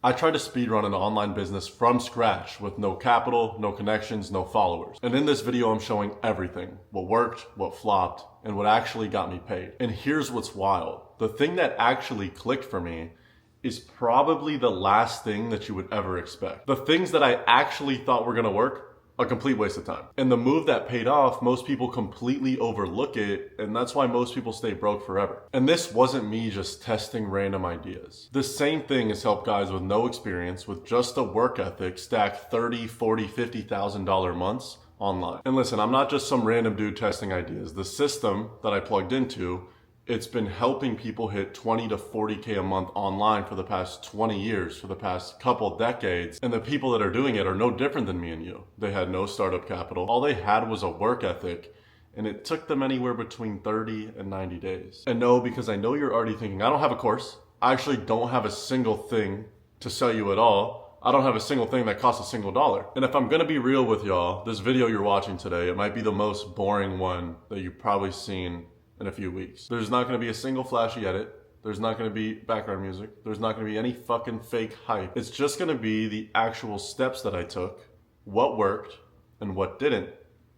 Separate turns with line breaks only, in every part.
I tried to speedrun an online business from scratch with no capital, no connections, no followers. And in this video, I'm showing everything. What worked, what flopped, and what actually got me paid. And here's what's wild. The thing that actually clicked for me is probably the last thing that you would ever expect. The things that I actually thought were gonna work, a complete waste of time. And the move that paid off, most people completely overlook it, and that's why most people stay broke forever. And this wasn't me just testing random ideas. The same thing has helped guys with no experience, with just a work ethic, stack $30, $40, $50,000 months online. And listen, I'm not just some random dude testing ideas. The system that I plugged into, it's been helping people hit 20 to 40K a month online for the past 20 years, for the past couple decades. And the people that are doing it are no different than me and you. They had no startup capital. All they had was a work ethic, and it took them anywhere between 30 and 90 days. And no, because I know you're already thinking, I don't have a course. I actually don't have a single thing to sell you at all. I don't have a single thing that costs a single dollar. And if I'm gonna be real with y'all, this video you're watching today, it might be the most boring one that you've probably seen in a few weeks. There's not gonna be a single flashy edit. There's not gonna be background music. There's not gonna be any fucking fake hype. It's just gonna be the actual steps that I took, what worked and what didn't,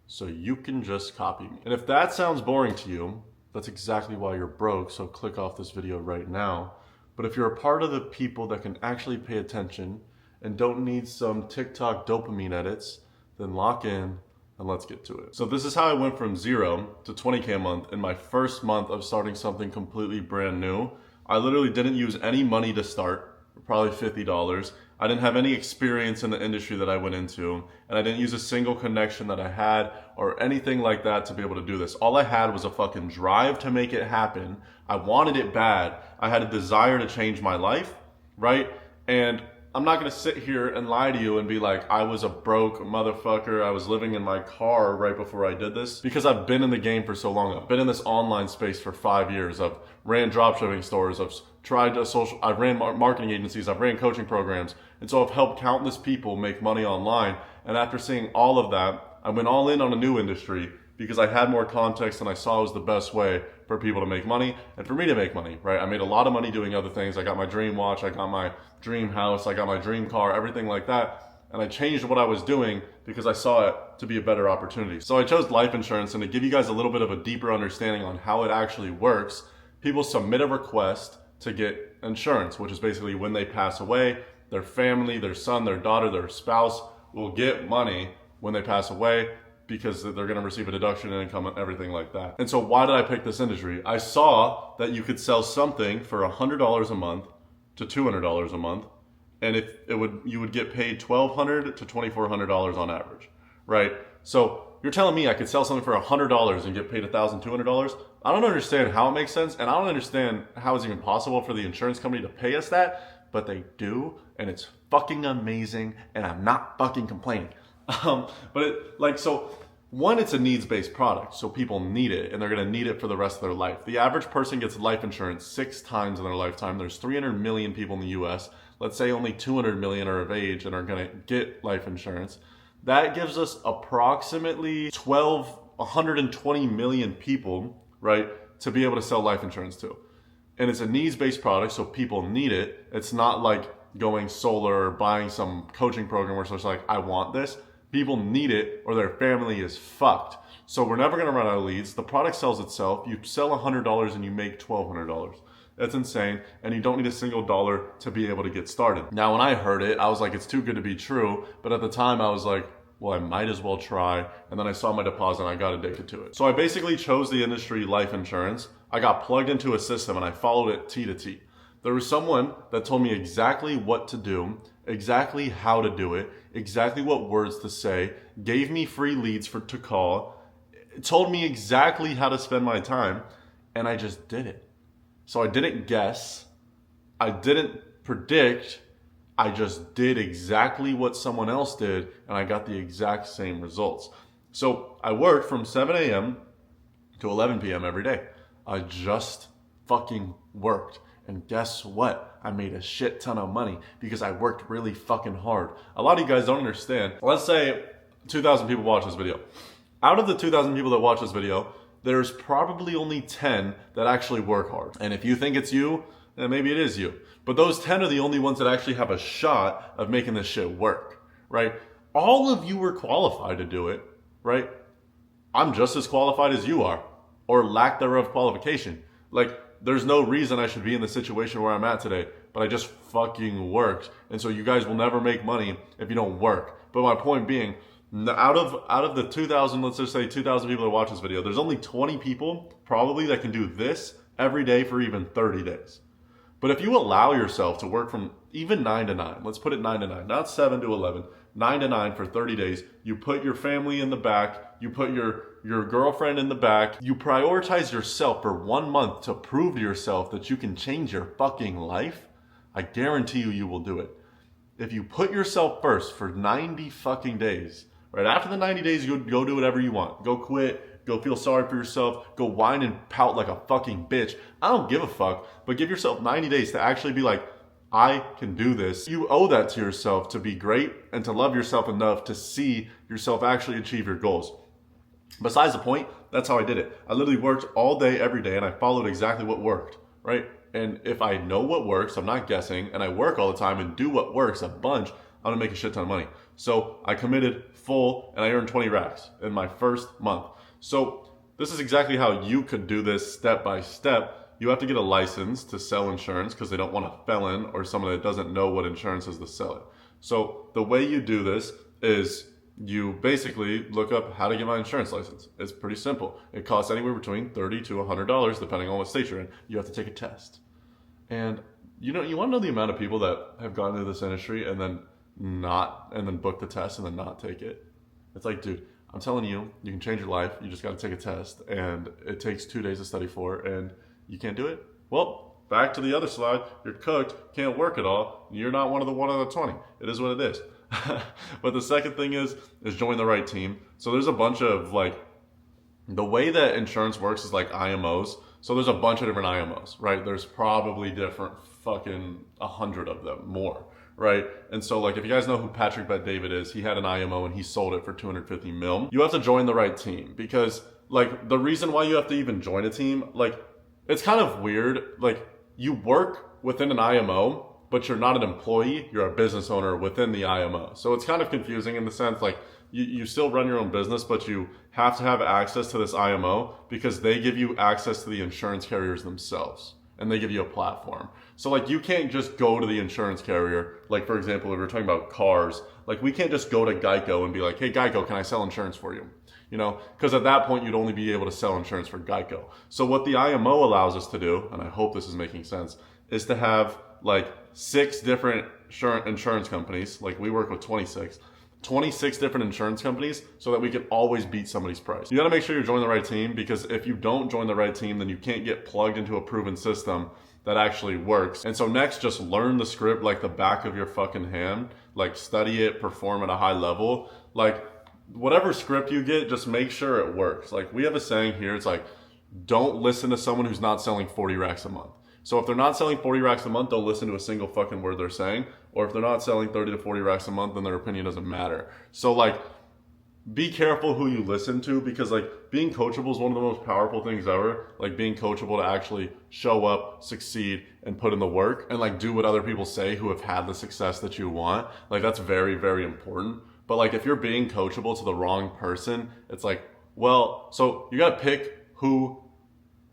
so you can just copy me. And if that sounds boring to you, that's exactly why you're broke, so click off this video right now. But if you're a part of the people that can actually pay attention and don't need some TikTok dopamine edits, then lock in and let's get to it. So this is how I went from 0 to 20K a month in my first month of starting something completely brand new. I literally didn't use any money to start, probably $50. I didn't have any experience in the industry that I went into, and I didn't use a single connection that I had or anything like that to be able to do this. All I had was a fucking drive to make it happen. I wanted it bad. I had a desire to change my life, right? And I'm not gonna sit here and lie to you and be like, I was a broke motherfucker. I was living in my car right before I did this, because I've been in the game for so long. I've been in this online space for 5 years. I've ran dropshipping stores. I've ran marketing agencies. I've ran coaching programs. And so I've helped countless people make money online. And after seeing all of that, I went all in on a new industry because I had more context and I saw it was the best way for people to make money and for me to make money, right? I made a lot of money doing other things. I got my dream watch, I got my dream house, I got my dream car, everything like that. And I changed what I was doing because I saw it to be a better opportunity. So I chose life insurance, and to give you guys a little bit of a deeper understanding on how it actually works, people submit a request to get insurance, which is basically when they pass away, their family, their son, their daughter, their spouse will get money when they pass away, because they're gonna receive a deduction in income and everything like that. And so why did I pick this industry? I saw that you could sell something for $100 a month to $200 a month, and you would get paid $1,200 to $2,400 on average, right? So you're telling me I could sell something for $100 and get paid $1,200? I don't understand how it makes sense, and I don't understand how it's even possible for the insurance company to pay us that, but they do, and it's fucking amazing, and I'm not fucking complaining. One, it's a needs-based product, so people need it, and they're gonna need it for the rest of their life. The average person gets life insurance 6 times in their lifetime. There's 300 million people in the US. Let's say only 200 million are of age and are gonna get life insurance. That gives us approximately 120 million people, right, to be able to sell life insurance to. And it's a needs-based product, so people need it. It's not like going solar or buying some coaching program where it's just like, I want this. People need it or their family is fucked. So we're never gonna run out of leads. The product sells itself. You sell $100 and you make $1,200. That's insane. And you don't need a single dollar to be able to get started. Now, when I heard it, I was like, it's too good to be true. But at the time I was like, well, I might as well try. And then I saw my deposit and I got addicted to it. So I basically chose the industry life insurance. I got plugged into a system and I followed it T to T. There was someone that told me exactly what to do, exactly how to do it, exactly what words to say, gave me free leads to call, told me exactly how to spend my time, and I just did it. So I didn't guess, I didn't predict, I just did exactly what someone else did, and I got the exact same results. So I worked from 7 a.m. to 11 p.m. every day. I just fucking worked. And guess what? I made a shit ton of money because I worked really fucking hard. A lot of you guys don't understand. Let's say 2,000 people watch this video. Out of the 2,000 people that watch this video, there's probably only 10 that actually work hard. And if you think it's you, And maybe it is you. But those 10 are the only ones that actually have a shot of making this shit work, right? All of you were qualified to do it, right? I'm just as qualified as you are, or lack thereof qualification. Like, there's no reason I should be in the situation where I'm at today, but I just fucking worked. And so you guys will never make money if you don't work. But my point being, out of the 2,000, let's just say 2,000 people that watch this video, there's only 20 people probably that can do this every day for even 30 days. But if you allow yourself to work from even 9 to 9, let's put it 9 to 9, not 7 to 11, 9 to 9 for 30 days, you put your family in the back, you put your girlfriend in the back, you prioritize yourself for 1 month to prove to yourself that you can change your fucking life, I guarantee you will do it. If you put yourself first for 90 fucking days, right after the 90 days, you go do whatever you want. Go quit, go feel sorry for yourself, go whine and pout like a fucking bitch. I don't give a fuck, but give yourself 90 days to actually be like, I can do this. You owe that to yourself to be great and to love yourself enough to see yourself actually achieve your goals. Besides the point, that's how I did it. I literally worked all day, every day, and I followed exactly what worked, right? And if I know what works, I'm not guessing, and I work all the time and do what works a bunch, I'm gonna make a shit ton of money. So I committed full and I earned 20 racks in my first month. So this is exactly how you could do this step by step. You have to get a license to sell insurance because they don't want a felon or someone that doesn't know what insurance is to sell it. So the way you do this is you basically look up how to get my insurance license. It's pretty simple. It costs anywhere between $30 to $100 depending on what state you're in. You have to take a test. And you want to know the amount of people that have gone into this industry and then book the test and then not take it? It's like, dude, I'm telling you, you can change your life. You just got to take a test and it takes 2 days to study for and you can't do it? Well, back to the other slide. You're cooked, can't work at all. You're not one of the 1 out of 20. It is what it is. But the second thing is join the right team. So there's a bunch of the way that insurance works is like IMOs. So there's a bunch of different IMOs, right? There's probably different fucking 100 of them, more, right? And so if you guys know who Patrick Bet-David is, he had an IMO and he sold it for 250 mil. You have to join the right team because the reason why you have to even join a team, it's kind of weird. You work within an IMO, but you're not an employee, you're a business owner within the IMO. So it's kind of confusing in the sense you still run your own business, but you have to have access to this IMO because they give you access to the insurance carriers themselves and they give you a platform. So you can't just go to the insurance carrier. For example, if we're talking about cars, we can't just go to Geico and be like, hey Geico, can I sell insurance for you? Because at that point you'd only be able to sell insurance for Geico. So what the IMO allows us to do, and I hope this is making sense, is to have 6 different insurance companies. We work with 26 different insurance companies so that we can always beat somebody's price. You got to make sure you're joining the right team because if you don't join the right team, then you can't get plugged into a proven system that actually works. And so next, just learn the script like the back of your fucking hand. Study it, perform at a high level. Whatever script you get, just make sure it works. We have a saying here, it's don't listen to someone who's not selling 40 racks a month. So if they're not selling 40 racks a month, don't listen to a single fucking word they're saying. Or if they're not selling 30 to 40 racks a month, then their opinion doesn't matter. So be careful who you listen to because being coachable is one of the most powerful things ever. Being coachable to actually show up, succeed, and put in the work and do what other people say who have had the success that you want. That's very, very important. But if you're being coachable to the wrong person, it's so you got to pick who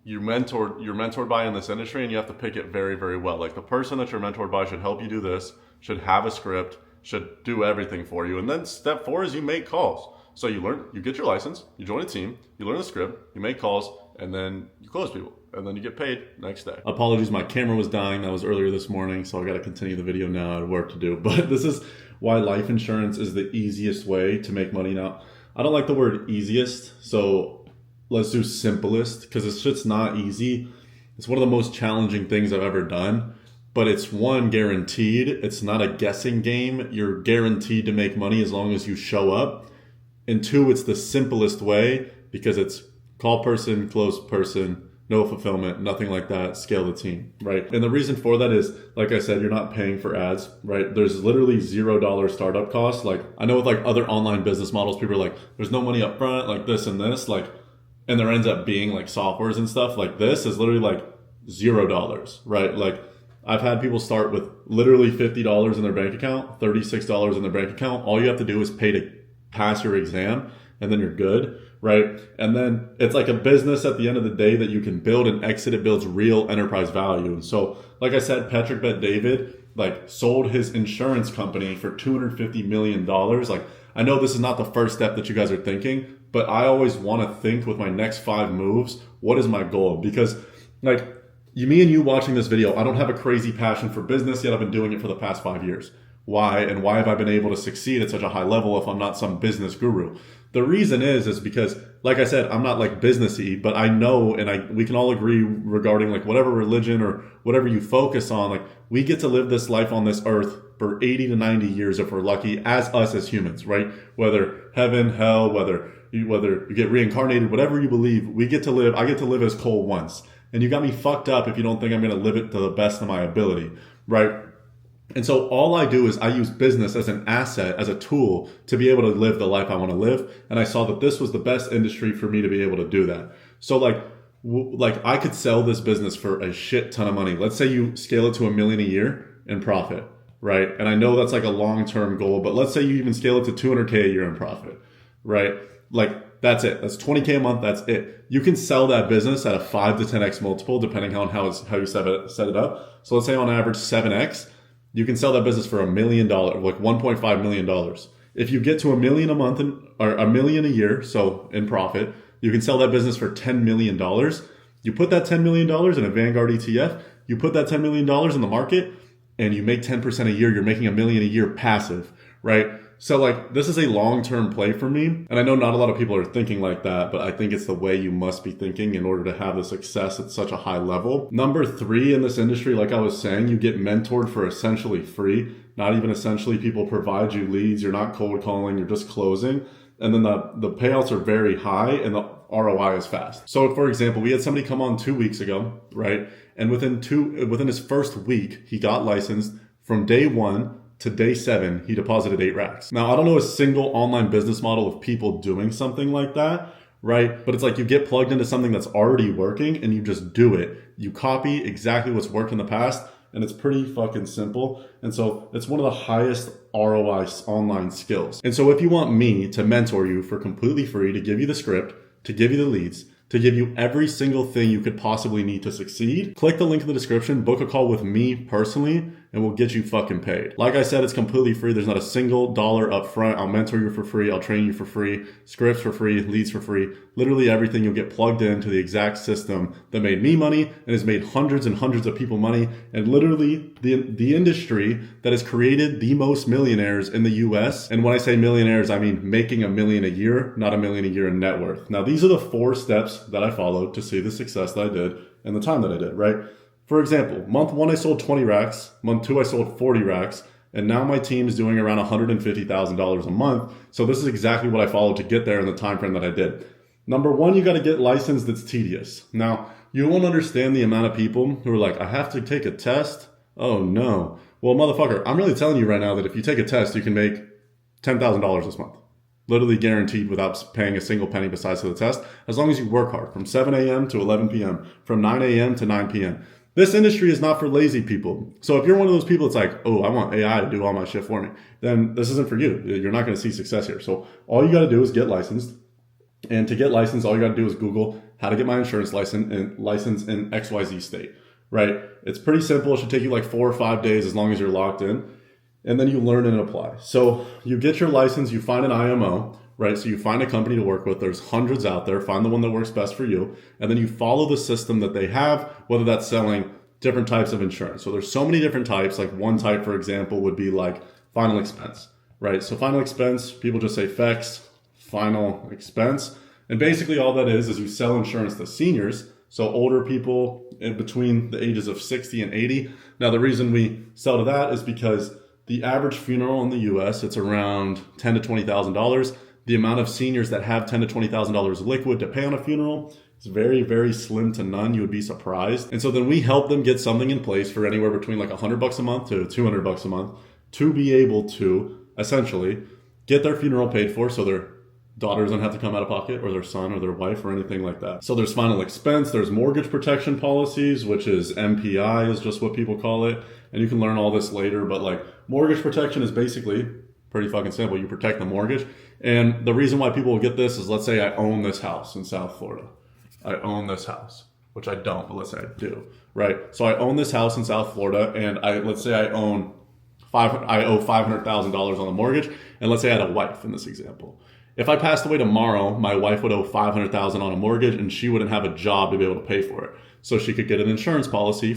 you're mentored by in this industry, and you have to pick it very, very well. The person that you're mentored by should help you do this, should have a script, should do everything for you. And then step 4 is you make calls. So you get your license, you join a team, you learn the script, you make calls, and then you close people. And then you get paid next day. Apologies, my camera was dying. That was earlier this morning, so I got to continue the video now. I had work to do. But this is why life insurance is the easiest way to make money now. I don't like the word easiest, so let's do simplest because this shit's not easy. It's one of the most challenging things I've ever done, but it's one, guaranteed. It's not a guessing game. You're guaranteed to make money as long as you show up. And 2, it's the simplest way because it's call person, close person, no fulfillment, nothing like that, scale the team, right? And the reason for that is, like I said, you're not paying for ads, right? There's literally $0 startup costs. I know with other online business models, people are there's no money up front, this and this, and there ends up being softwares and stuff. This is literally $0, right? Like I've had people start with literally $50 in their bank account, $36 in their bank account. All you have to do is pay to pass your exam and then you're good, right? And then it's like a business at the end of the day that you can build and exit. It builds real enterprise value. And so, like I said, Patrick Bet David, like sold his insurance company for $250 million. Like I know this is not the first step that you guys are thinking, but I always want to think with my next 5 moves, what is my goal? Because like me and you watching this video, I don't have a crazy passion for business yet. I've been doing it for the past 5 years. Why? And why have I been able to succeed at such a high level if I'm not some business guru? The reason is because, like I said, I'm not like businessy, but I know, and we can all agree regarding like whatever religion or whatever you focus on, like we get to live this life on this earth for 80 to 90 years if we're lucky, as us as humans, right? Whether heaven, hell, whether you get reincarnated, whatever you believe, I get to live as Cole once. And you got me fucked up if you don't think I'm going to live it to the best of my ability, right? And so all I do is I use business as an asset, as a tool to be able to live the life I want to live. And I saw that this was the best industry for me to be able to do that. So like I could sell this business for a shit ton of money. Let's say you scale it to $1 million a year in profit, right? And I know that's like a long-term goal, but let's say you even scale it to $200K a year in profit, right? Like that's it. That's $20K a month. That's it. You can sell that business at a 5 to 10x multiple, depending on how you set it up. So let's say on average 7x. You can sell that business for $1 million, like $1.5 million. If you get to $1 million a month or $1 million a year, so in profit, you can sell that business for $10 million. You put that $10 million in a Vanguard ETF, you put that $10 million in the market, and you make 10% a year, you're making $1 million a year passive, right? So like this is a long-term play for me. And I know not a lot of people are thinking like that, but I think it's the way you must be thinking in order to have the success at such a high level. Number 3 in this industry, like I was saying, you get mentored for essentially free. Not even essentially, people provide you leads. You're not cold calling, you're just closing. And then the payouts are very high and the ROI is fast. So for example, we had somebody come on 2 weeks ago, right? And within his first week, he got licensed. From day 1 to day 7, he deposited 8 racks. Now, I don't know a single online business model of people doing something like that, right? But it's like you get plugged into something that's already working and you just do it. You copy exactly what's worked in the past and it's pretty fucking simple. And so it's one of the highest ROI online skills. And so if you want me to mentor you for completely free, to give you the script, to give you the leads, to give you every single thing you could possibly need to succeed, click the link in the description, book a call with me personally, and we'll get you fucking paid. Like I said, it's completely free. There's not a single dollar up front. I'll mentor you for free. I'll train you for free. Scripts for free. Leads for free. Literally everything. You'll get plugged into the exact system that made me money and has made hundreds and hundreds of people money. And literally the industry that has created the most millionaires in the US. And when I say millionaires, I mean making $1 million a year, not $1 million a year in net worth. Now, these are the 4 steps that I followed to see the success that I did and the time that I did, right? For example, month 1, I sold 20 racks. Month 2, I sold 40 racks. And now my team is doing around $150,000 a month. So this is exactly what I followed to get there in the time frame that I did. Number 1, you got to get licensed. That's tedious. Now, you won't understand the amount of people who are like, I have to take a test. Oh no. Well, motherfucker, I'm really telling you right now that if you take a test, you can make $10,000 this month. Literally guaranteed without paying a single penny besides for the test, as long as you work hard from 7 a.m. to 11 p.m., from 9 a.m. to 9 p.m. This industry is not for lazy people. So if you're one of those people that's like, oh, I want AI to do all my shit for me, then this isn't for you. You're not going to see success here. So all you got to do is get licensed. And to get licensed, all you got to do is Google how to get my insurance license in XYZ state, right? It's pretty simple. It should take you like 4 or 5 days as long as you're logged in. And then you learn and apply. So you get your license, you find an IMO, right? So you find a company to work with. There's hundreds out there. Find the one that works best for you. And then you follow the system that they have, whether that's selling different types of insurance. So there's so many different types. Like one type, for example, would be like final expense, right? So final expense, people just say FEX, final expense. And basically all that is you sell insurance to seniors. So older people in between the ages of 60 and 80. Now the reason we sell to that is because the average funeral in the US, it's around $10,000 to $20,000. The amount of seniors that have $10,000 to $20,000 liquid to pay on a funeral is very, very slim to none. You would be surprised. And so then we help them get something in place for anywhere between like $100 a month to $200 a month to be able to essentially get their funeral paid for. So daughter doesn't have to come out of pocket, or their son or their wife or anything like that. So there's final expense, there's mortgage protection policies, which is MPI is just what people call it. And you can learn all this later, but like mortgage protection is basically pretty fucking simple. You protect the mortgage. And the reason why people will get this is, let's say I own this house in South Florida. I own this house, which I don't, but let's say I do, right? So I own this house in South Florida, and let's say I owe $500,000 on the mortgage, and let's say I had a wife in this example. If I passed away tomorrow, my wife would owe $500,000 on a mortgage, and she wouldn't have a job to be able to pay for it. So she could get an insurance policy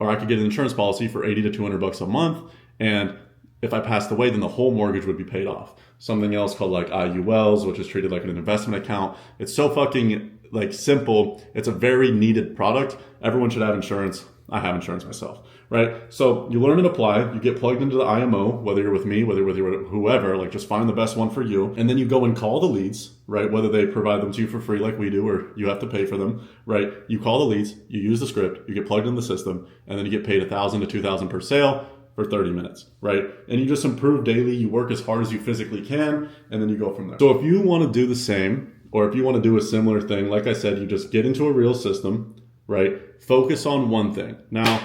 or I could get an insurance policy for $80 to $200 a month, and if I passed away, then the whole mortgage would be paid off. Something else called like IULs, which is treated like an investment account. It's so fucking like simple. It's a very needed product. Everyone should have insurance. I have insurance myself, right? So you learn and apply. You get plugged into the IMO, whether you're with me, whether you're with whoever, like just find the best one for you. And then you go and call the leads, right? Whether they provide them to you for free like we do, or you have to pay for them, right? You call the leads, you use the script, you get plugged in the system, and then you get paid $1,000 to $2,000 per sale for 30 minutes, right? And you just improve daily. You work as hard as you physically can, and then you go from there. So if you want to do the same, or if you want to do a similar thing, like I said, you just get into a real system, right? Focus on one thing. Now,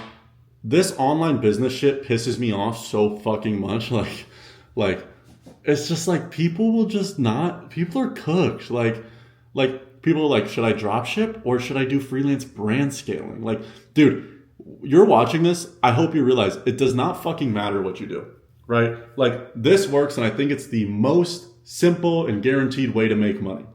this online business shit pisses me off so fucking much. Like it's just like people are cooked. Like people are like, should I drop ship or should I do freelance brand scaling? Like, dude, you're watching this, I hope you realize it does not fucking matter what you do, right? Like this works, and I think it's the most simple and guaranteed way to make money.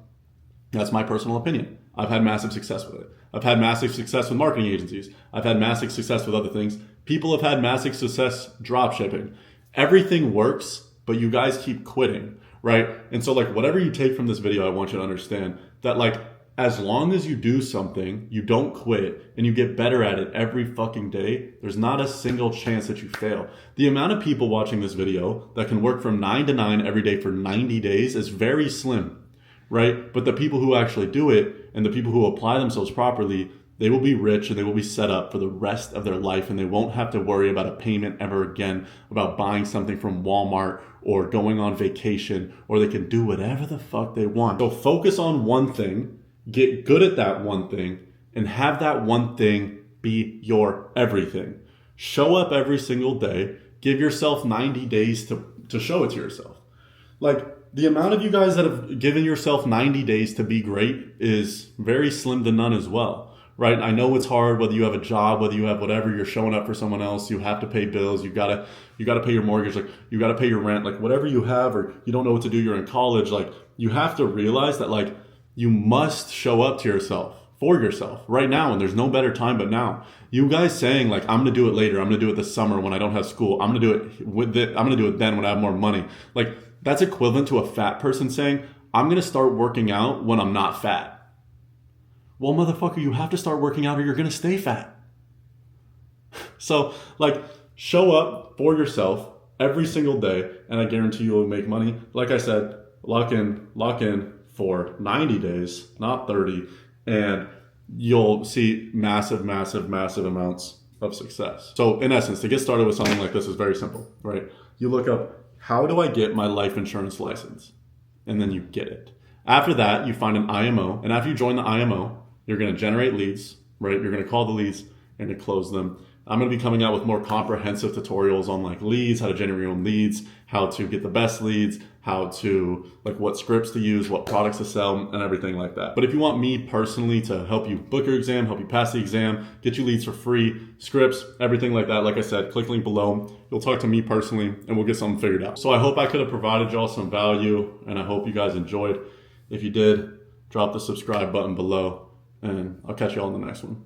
That's my personal opinion. I've had massive success with it. I've had massive success with marketing agencies. I've had massive success with other things. People have had massive success drop shipping. Everything works, but you guys keep quitting, right? And so like whatever you take from this video, I want you to understand that like as long as you do something, you don't quit, and you get better at it every fucking day, there's not a single chance that you fail. The amount of people watching this video that can work from 9 to 9 every day for 90 days is very slim, right? But the people who actually do it and the people who apply themselves properly, they will be rich and they will be set up for the rest of their life, and they won't have to worry about a payment ever again, about buying something from Walmart or going on vacation, or they can do whatever the fuck they want. So focus on one thing. Get good at that one thing, and have that one thing be your everything. Show up every single day. Give yourself 90 days to show it to yourself. Like the amount of you guys that have given yourself 90 days to be great is very slim to none as well, right? I know it's hard, whether you have a job, whether you have whatever, you're showing up for someone else, you have to pay bills, you gotta pay your mortgage, like you gotta pay your rent, like whatever you have, or you don't know what to do, you're in college, like you have to realize that like you must show up to yourself, for yourself, right now, and there's no better time but now. You guys saying like, I'm gonna do it later, I'm gonna do it this summer when I don't have school, I'm gonna do it then when I have more money. Like that's equivalent to a fat person saying, I'm gonna start working out when I'm not fat. Well, motherfucker, you have to start working out or you're gonna stay fat. So like, show up for yourself every single day, and I guarantee you will make money. Like I said, lock in for 90 days, not 30, and you'll see massive amounts of success. So in essence, to get started with something like this is very simple, right? You look up, how do I get my life insurance license? And then you get it. After that, you find an IMO, and after you join the IMO, you're gonna generate leads, right? You're gonna call the leads and to close them. I'm going to be coming out with more comprehensive tutorials on like leads, how to generate your own leads, how to get the best leads, how to like what scripts to use, what products to sell, and everything like that. But if you want me personally to help you book your exam, help you pass the exam, get you leads for free, scripts, everything like that, like I said, click link below. You'll talk to me personally and we'll get something figured out. So I hope I could have provided y'all some value, and I hope you guys enjoyed. If you did, drop the subscribe button below, and I'll catch y'all in the next one.